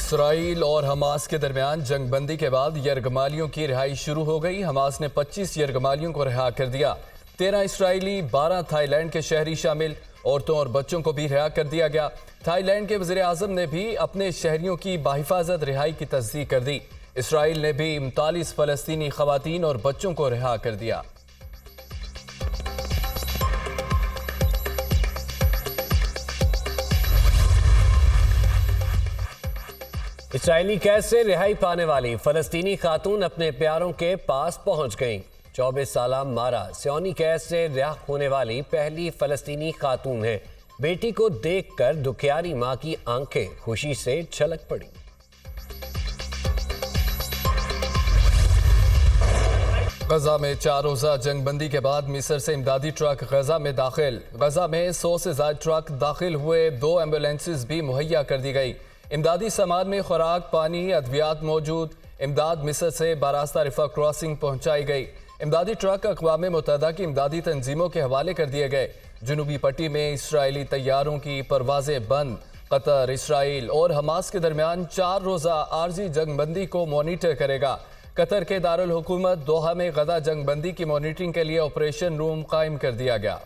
Israel और Hamas के दरमियान जंगबंदी के बाद यरगमालियों की रिहाई शुरू हो गई। हमास ने 25 यरगमालियों को रिहा कर दिया। 13 इसराइली, 12 थाईलैंड के शहरी शामिल। औरतों और बच्चों को भी रिहा कर दिया गया। थाईलैंड के वज़ीर आज़म ने भी अपने शहरियों की बाहिफाजत रिहाई की तस्दीक कर दी। इसराइल ने भी 39 फ़लस्तीनी ख़वातीन और बच्चों को रिहा कर दिया। इस्राएली कैद से रिहाई पाने वाली फ़लस्तीनी खातून अपने प्यारों के पास पहुंच गईं। 24 साला मारा सियोनी कैद से रिहा होने वाली पहली फ़लस्तीनी खातून है। बेटी को देखकर दुखियारी मां की आंखें खुशी से छलक पड़ी। गजा में 4 रोज़ा जंगबंदी के बाद मिस्र से इमदादी ट्रक गजा में दाखिल। गजा में 100 से ज़ायद ट्रक दाखिल हुए। 2 एम्बुलेंसेज भी मुहैया कर दी गई। इमदादी सामान में खुराक, पानी, अद्वियात मौजूद। इमदाद मिस्र से बारास्ता रिफा क्रॉसिंग पहुंचाई गई। इमदादी ट्रक अक़वाम मुत्तहिदा की इमदादी तंजीमों के हवाले कर दिए गए। जनूबी पट्टी में इसराइली तैयारों की परवाजें बंद। कतर, इसराइल और हमास के दरमियान 4 रोज़ा आर्जी जंगबंदी को मॉनिटर करेगा। कतर के दारुल हुकूमत दोहा में गजा जंगबंदी की मॉनिटरिंग के लिए ऑपरेशन रूम कायम कर दिया गया।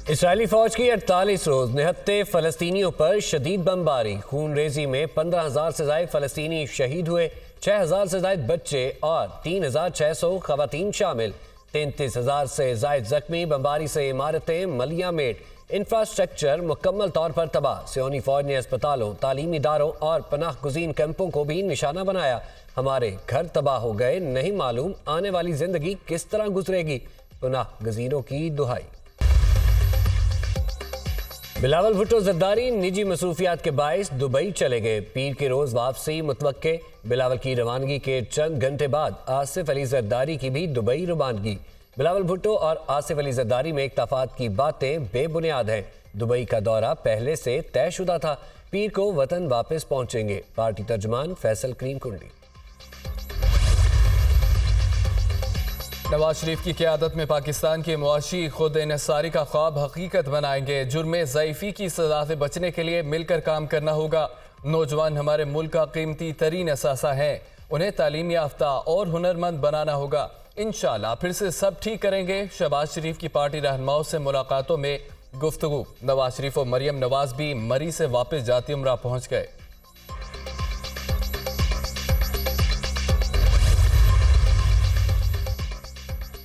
इसराइली फौज की 48 रोज निहत्ते फ़लस्तीनियों पर शदीद बमबारी। खून रेजी में 15,000 से ज़ायद फ़लस्तीनी शहीद हुए। 6,000 से ज़ायद बच्चे और 3,600 ख़वातीन शामिल। 33,000 से ज़ायद जख्मी। बमबारी से इमारतें मलिया-मेट, इंफ्रास्ट्रक्चर मुकम्मल तौर पर तबाह। सियोनी फौज ने अस्पतालों, तालीमी इदारों और पनाह गुज़ीन कैंपों को भी निशाना बनाया। हमारे घर तबाह हो गए, नहीं मालूम आने वाली जिंदगी किस तरह गुजरेगी। पनाह गुज़ीनों की दुहाई। बिलावल भुट्टो जरदारी निजी मसरूफियात के बाइस दुबई चले गए। पीर के रोज वापसी मुतवक्के। बिलावल की रवानगी के चंद घंटे बाद आसिफ अली जरदारी की भी दुबई रवानगी। बिलावल भुट्टो और आसिफ अली जरदारी में इख्तलाफात की बातें बेबुनियाद हैं। दुबई का दौरा पहले से तयशुदा था। पीर को वतन वापस पहुंचेंगे। पार्टी तर्जुमान फैसल करीम कुंडी। नवाज शरीफ की क़यादत में पाकिस्तान के मुआशी खुद इन्हिसारी का ख्वाब हकीकत बनाएंगे। जुर्मे ज़ईफ़ी की सज़ा से बचने के लिए मिलकर काम करना होगा। नौजवान हमारे मुल्क का कीमती तरीन असासा है। उन्हें तालीम याफ्ता और हुनरमंद बनाना होगा। इंशाअल्लाह फिर से सब ठीक करेंगे। शहबाज शरीफ की पार्टी रहनुमाओं से मुलाकातों में गुफ्तगू। नवाज शरीफ और मरियम नवाज भी मरी से वापस जाती उम्रा पहुँच गए।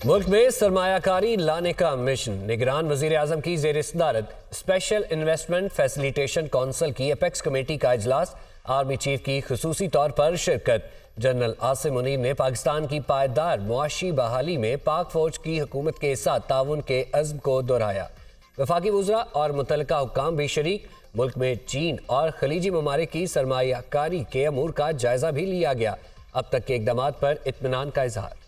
मुल्क में सरमायाकारी लाने का मिशन। निगरान वज़ीर आज़म की ज़ेर सदारत स्पेशल इन्वेस्टमेंट फैसिलिटेशन काउंसिल की अपेक्स कमेटी का इजलास। आर्मी चीफ की खुसूसी तौर पर शिरकत। जनरल आसिम मुनीर ने पाकिस्तान की पायदार मुआशी बहाली में पाक फौज की हुकूमत के साथ ताउन के अज़्म को दोहराया। वफाकी वज़रा और मुतल्लिका हुक्काम भी शरीक। मुल्क में चीन और खलीजी ममालिक की सरमायाकारी के अमूर का जायजा भी लिया गया। अब तक के इक़दामात पर इत्मीनान का इजहार।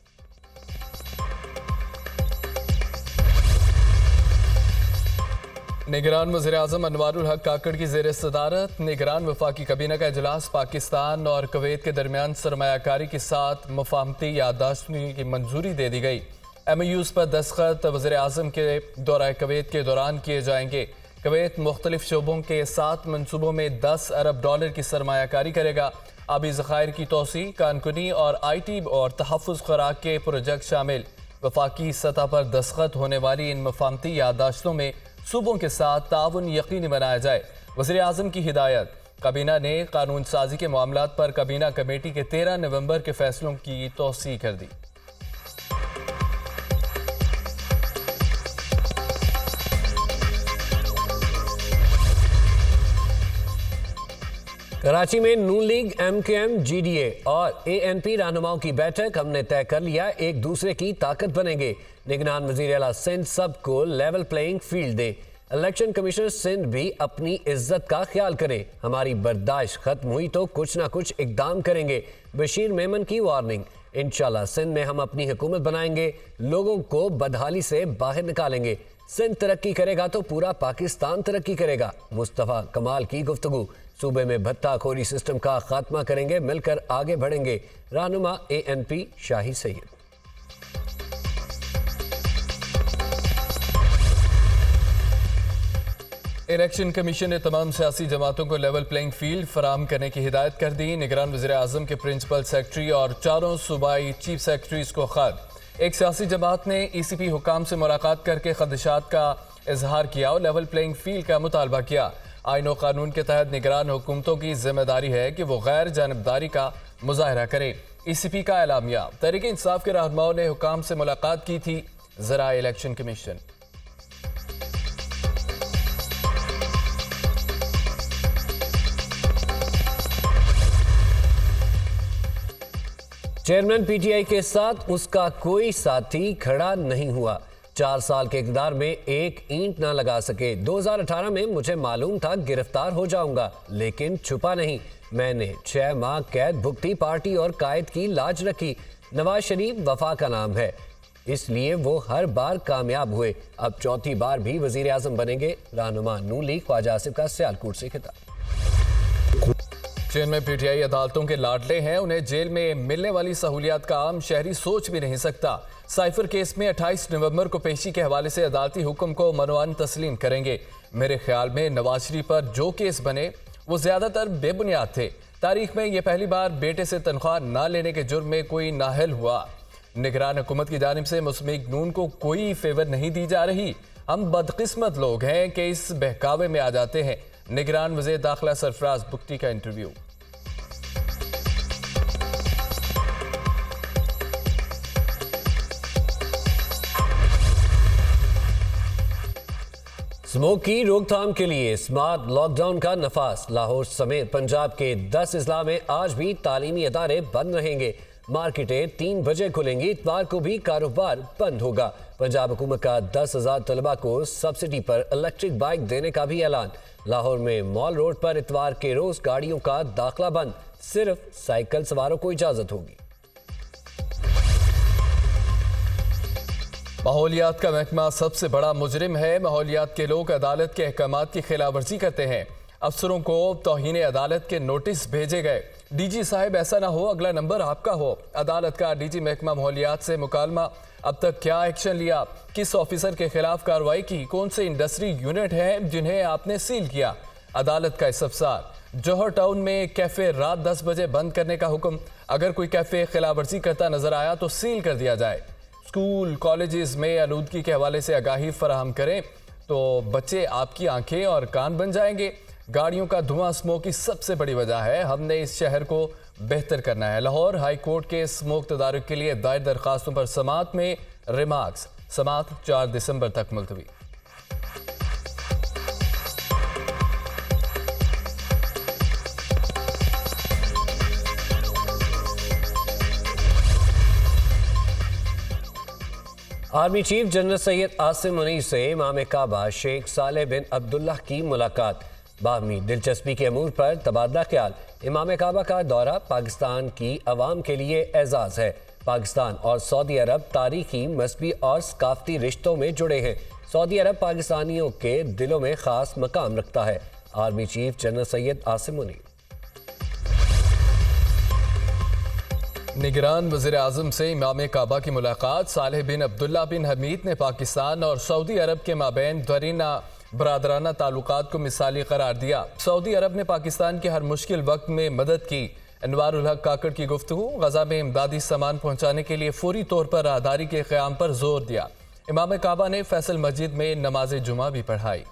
निगरान वज़ीर आज़म अनवारुल हक काकड़ की ज़ेर सदारत निगरान वफाकी kabina का इजलास। पाकिस्तान और कुवैत के दरमियान सरमायाकारी के साथ मुफाहमती याददाश्त की मंजूरी दे दी गई। MOUs पर दस्तखत वज़ीर आज़म के दौरा कुवैत के दौरान किए जाएंगे। कुवैत मुख्तलिफ शोबों के 7 मनसूबों में $10 अरब की सरमायाकारी करेगा। आबी ज़खायर की तोसी, कानकुनी और IT और तहफ़्फ़ुज़ खुराक के प्रोजेक्ट शामिल। वफाकी सतह पर दस्तखत होने वाली इन मुफाहमती याददाश्तों में सूबों के साथ ताउन यकीनी बनाया जाए। वज़ीर आज़म की हिदायत। kabina ने कानून साजी के मामलात पर kabina कमेटी के 13 नवंबर के फैसलों की तौसीह कर दी। कराची में नून लीग, MKM, GDA और ANP रहनुमाओं की बैठक। हमने तय कर लिया एक दूसरे की ताकत बनेंगे। निगरान वज़ीर आला सिंध सबको लेवल प्लेइंग फील्ड दे। इलेक्शन कमिश्नर सिंध भी अपनी इज्जत का ख्याल करे। हमारी बर्दाश्त खत्म हुई तो कुछ ना कुछ इकदाम करेंगे। बशीर मेमन की वार्निंग। इंशाल्लाह सिंध में हम अपनी हुकूमत बनाएंगे। लोगों को बदहाली से बाहर निकालेंगे। सिंध तरक्की करेगा तो पूरा पाकिस्तान तरक्की करेगा। मुस्तफ़ा कमाल की गुफ्तगू। सूबे में भत्ताखोरी सिस्टम का खात्मा करेंगे, मिलकर आगे बढ़ेंगे। रहनुमा ANP शाही सैयद। इलेक्शन कमीशन ने तमाम सियासी जमातों को लेवल प्लेइंग फील्ड फराहम करने की हिदायत कर दी। निगरान वज़ीर आज़म के प्रिंसिपल सेक्रेटरी और चारों सूबाई चीफ सेक्रेटरीज को खत। एक सियासी जमात ने ECP हुकाम से मुलाकात करके खदशात का इजहार किया और लेवल प्लेइंग फील्ड का मुतालबा किया। आईन और कानून के तहत निगरान हुकूमतों की जिम्मेदारी है कि वो गैर जानबदारी का मुजाहरा करे। ECP का एलामिया। तहरीक इंसाफ के रहनुमाओं ने हुकाम से मुलाकात की थी। जरा इलेक्शन कमीशन चेयरमैन PTI के साथ उसका कोई साथी खड़ा नहीं हुआ। 4 साल के इक़्तिदार में एक ईंट ना लगा सके। 2018 में मुझे मालूम था गिरफ्तार हो जाऊंगा, लेकिन छुपा नहीं। मैंने 6 माह कैद भुगती, पार्टी और कायद की लाज रखी। नवाज शरीफ वफा का नाम है, इसलिए वो हर बार कामयाब हुए। अब चौथी बार भी वजीर आजम बनेंगे। रहनुमा नून लीग ख्वाजा आसिफ का सियालकोट से खिताब। चेयरमैन PTI अदालतों के लाडले हैं। उन्हें जेल में मिलने वाली सहूलियात का आम शहरी सोच भी नहीं सकता। साइफर केस में 28 नवंबर को पेशी के हवाले से अदालती हुक्म को मनवान तस्लीम करेंगे। मेरे ख्याल में नवाज शरीफ पर जो केस बने वो ज्यादातर बेबुनियाद थे। तारीख में यह पहली बार बेटे से तनख्वाह न लेने के जुर्म में कोई नाअहल हुआ। निगरान हुकूमत की जानिब से मुस्लिम लीग नून को कोई फेवर नहीं दी जा रही। हम बदकिस्मत लोग हैं कि इस बहकावे में आ जाते हैं। निगरान वज़ीर दाखिला सरफराज बुख्ती का इंटरव्यू। स्मोक की रोकथाम के लिए स्मार्ट लॉकडाउन का नफाज। लाहौर समेत पंजाब के 10 अजला में आज भी तालीमी अदारे बंद रहेंगे। मार्केटें 3 बजे खुलेंगी। इतवार को भी कारोबार बंद होगा। पंजाब हुकूमत का 10,000 तलबा को सब्सिडी पर इलेक्ट्रिक बाइक देने का भी ऐलान। लाहौर में मॉल रोड पर इतवार के रोज गाड़ियों का दाखिला बंद, सिर्फ साइकिल सवारों को इजाजत होगी। माहौलियात का महकमा सबसे बड़ा मुजरिम है। माहौलियात के लोग अदालत के अहकामात की खिलाफवर्जी करते हैं। अफसरों को तौहीन अदालत के नोटिस भेजे गए। DG साहब ऐसा ना हो अगला नंबर आपका हो। अदालत का DG महकमा माहौलियात से मुकालमा। अब तक क्या एक्शन लिया, किस ऑफिसर के खिलाफ कार्रवाई की, कौन से इंडस्ट्री यूनिट हैं जिन्हें आपने सील किया। अदालत का इस्तफसार। जौहर टाउन में कैफे रात 10 बजे बंद करने का हुक्म। अगर कोई कैफे खिलाफवर्जी करता नजर आया तो सील कर दिया जाए। स्कूल कॉलेजेस में आलूदगी के हवाले से आगाही फराहम करें तो बच्चे आपकी आंखें और कान बन जाएंगे। गाड़ियों का धुआं स्मोक की सबसे बड़ी वजह है। हमने इस शहर को बेहतर करना है। लाहौर हाई कोर्ट के स्मोक तदारुक के लिए दायर दरखास्तों पर समात में रिमार्क्स। समात 4 दिसंबर तक मुलतवी। Army chief general Syed Asim Munir से इमाम काबा शेख सालेह बिन अब्दुल्लाह की मुलाकात। बाहमी दिलचस्पी के अमूर पर तबादला ख्याल। इमाम काबा का दौरा पाकिस्तान की अवाम के लिए एजाज़ है। पाकिस्तान और सऊदी अरब तारीखी, मजहबी और सकाफती रिश्तों में जुड़े हैं। सऊदी अरब पाकिस्तानियों के दिलों में खास मकाम रखता है। Army chief general Syed Asim Munir. निगरान वज़ीर आज़म से इमाम काबा की मुलाकात। सालेह बिन अब्दुल्ला बिन हमीद ने पाकिस्तान और सऊदी अरब के माबैन दरीना बरादराना ताल्लुकात को मिसाली करार दिया। सऊदी अरब ने पाकिस्तान के हर मुश्किल वक्त में मदद की। अनवारुल हक काकड़ की गुफ्तगू। गजा में इमदादी सामान पहुँचाने के लिए फौरी तौर पर राहदारी के क़याम पर जोर दिया। इमाम काबा ने फैसल मस्जिद में नमाज जुमा भी पढ़ाई।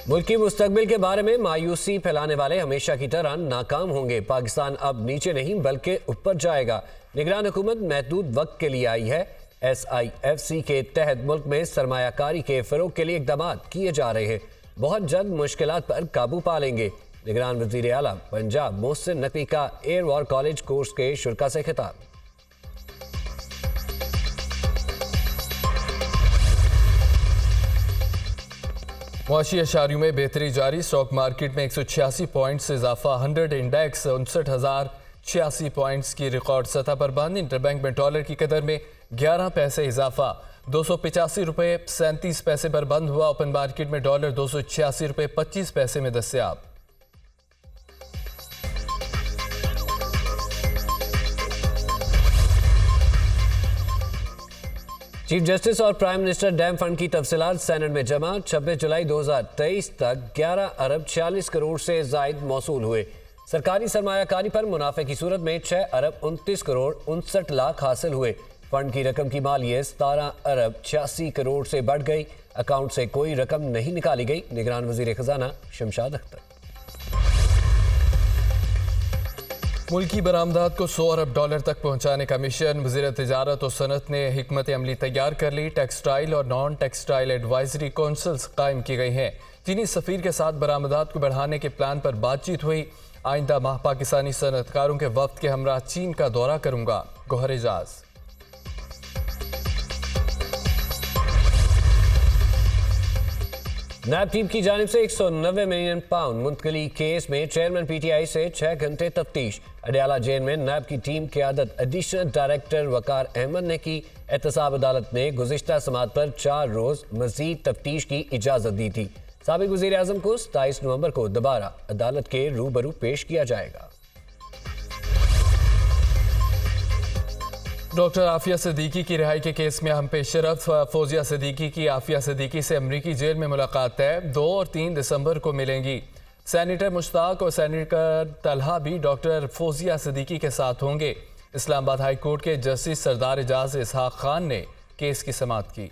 मुल्क की मुस्तकबिल के बारे में मायूसी फैलाने वाले हमेशा की तरह नाकाम होंगे। पाकिस्तान अब नीचे नहीं बल्कि ऊपर जाएगा। निगरान हुकूमत महदूद वक्त के लिए आई है। SIFC के तहत मुल्क में सरमायाकारी के फ़रोग के लिए इक़दाम किए जा रहे हैं। बहुत जल्द मुश्किलात पर काबू पा लेंगे। निगरान वज़ीर आला पंजाब मोहसिन नकवी का एयर वॉर कॉलेज कोर्स के शुरा से खिताब। मुआशी अशारियों में बेहतरी जारी। स्टॉक मार्केट में 186 पॉइंट से इजाफा। 100 इंडेक्स 59,086 पॉइंट्स की रिकॉर्ड सतह पर बंद। इंटरबैंक में डॉलर की कदर में 11 पैसे इजाफा। 285 रुपये 37 पैसे पर बंद हुआ। ओपन मार्केट में डॉलर 286 रुपये 25 पैसे में दस्तयाब। चीफ जस्टिस और प्राइम मिनिस्टर डैम फंड की तफसीलात सेनेट में जमा। 26 जुलाई 2023 तक 11 अरब 46 करोड़ से जायद मौसूल हुए। सरकारी सरमायाकारी पर मुनाफे की सूरत में 6 अरब 29 करोड़ 59 लाख हासिल हुए। फंड की रकम की मालियत 17 अरब 86 करोड़ से बढ़ गई। अकाउंट से कोई रकम नहीं निकाली गई। निगरान वजीर खजाना शमशाद अख्तर। मुल्की बरामदात को 100 अरब डॉलर तक पहुंचाने का मिशन। वज़ीर तिजारत और सनत ने हिकमत अमली तैयार कर ली। टेक्सटाइल और नॉन टेक्सटाइल एडवाइजरी काउंसिल्स कायम की गई हैं। चीनी सफ़ीर के साथ बरामदात को बढ़ाने के प्लान पर बातचीत हुई। आइंदा माह पाकिस्तानी सनतकारों के वफ्द के हमरा चीन का दौरा करूंगा, गौहर एजाज। नैब टीम की जानिब से 190 मिलियन पाउंड मुंतकली केस में चेयरमैन पीटीआई से 6 घंटे तफ्तीश। अडयाला जेल में नैब की टीम क़यादत एडिशनल डायरेक्टर वकार अहमद ने की। एहतसाब अदालत ने गुज़िश्ता समात पर 4 रोज़ मज़ीद तफ्तीश की इजाज़त दी थी। साबिक़ वज़ीर आज़म को 27 नवंबर को दोबारा अदालत के रूबरू पेश किया जाएगा। डॉक्टर आफिया सिद्दीकी की रिहाई के केस में अहम पेशरफ। फौजिया सिद्दीकी की आफिया सिद्दीकी से अमरीकी जेल में मुलाकात है। 2 और 3 दिसंबर को मिलेंगी। सैनेटर मुश्ताक और सैनेटर तलहा भी डॉक्टर फौजिया सिद्दीकी के साथ होंगे। इस्लामाबाद हाई कोर्ट के जस्टिस सरदार एजाज इसहाक खान ने केस की समाअत की।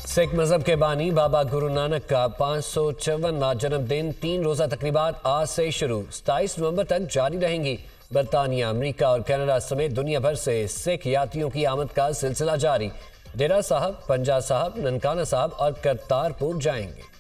सिख मजहब के बानी बाबा गुरु नानक का 554वां जन्मदिन 3 रोज़ा तकरीबात आज से शुरू 27 नवंबर तक जारी रहेंगी। बरतानिया, अमेरिका और कनाडा समेत दुनिया भर से सिख यात्रियों की आमद का सिलसिला जारी। डेरा साहब, पंजा साहब, ननकाना साहब और करतारपुर जाएंगे।